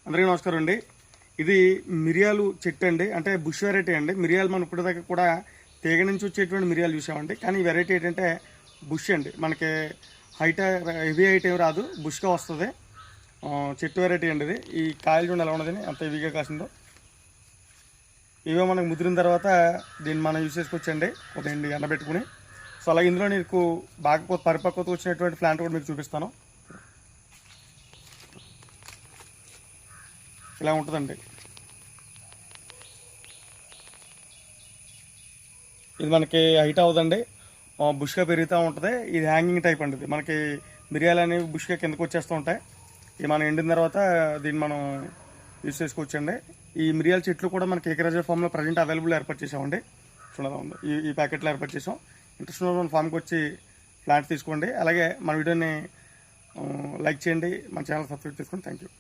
అందరికీ నమస్కారం అండి. ఇది మిరియాలు చెట్టు అండి, అంటే బుష్ వెరైటీ అండి. మిరియాలు మనం ఇప్పటిదాకా కూడా తీగ నుంచి వచ్చేటువంటి మిరియాలు చూసామండి. కానీ ఈ వెరైటీ ఏంటంటే బుష్ అండి. మనకి హైట్ హెవీ హైట్ ఏమి రాదు, బుష్గా వస్తుంది. చెట్టు వెరైటీ అండి ఇది. ఈ కాయలు చూడండి ఎలా ఉన్నదని, అంత హెవీగా కాసిందో. ఇవే మనకు ముదిరిన తర్వాత దీన్ని మనం యూజ్ చేసుకోవచ్చండి ఉదయం ఎండబెట్టుకుని. సో అలా ఇందులో నీకు బాగా పరిపక్వత వచ్చినటువంటి ప్లాంట్ కూడా మీకు చూపిస్తాను. ఇలా ఉంటుందండి. ఇది మనకి హైట్ అవ్వదండి, బుష్గా పెరుగుతూ ఉంటుంది. ఇది హ్యాంగింగ్ టైప్ అండి. ఇది మనకి మిరియాలు అనేవి బుష్గా కిందకు వచ్చేస్తూ ఉంటాయి. ఇది మనం ఎండిన తర్వాత దీన్ని మనం యూజ్ చేసుకోవచ్చండి. ఈ మిరియాల చెట్లు కూడా మనకి ఏకరాజర్ ఫామ్లో ప్రజెంట్ అవైలబుల్ ఏర్పాటు చేసామండి. చూడదా ఉంది, ఈ ప్యాకెట్లో ఏర్పాటు చేసాం. ఇంట్రెస్ట్ ఉన్న మన ఫామ్కి వచ్చి ప్లాంట్ తీసుకోండి. అలాగే మన వీడియోని లైక్ చేయండి, మన ఛానల్ సబ్స్క్రైబ్ చేసుకోండి. Thank you.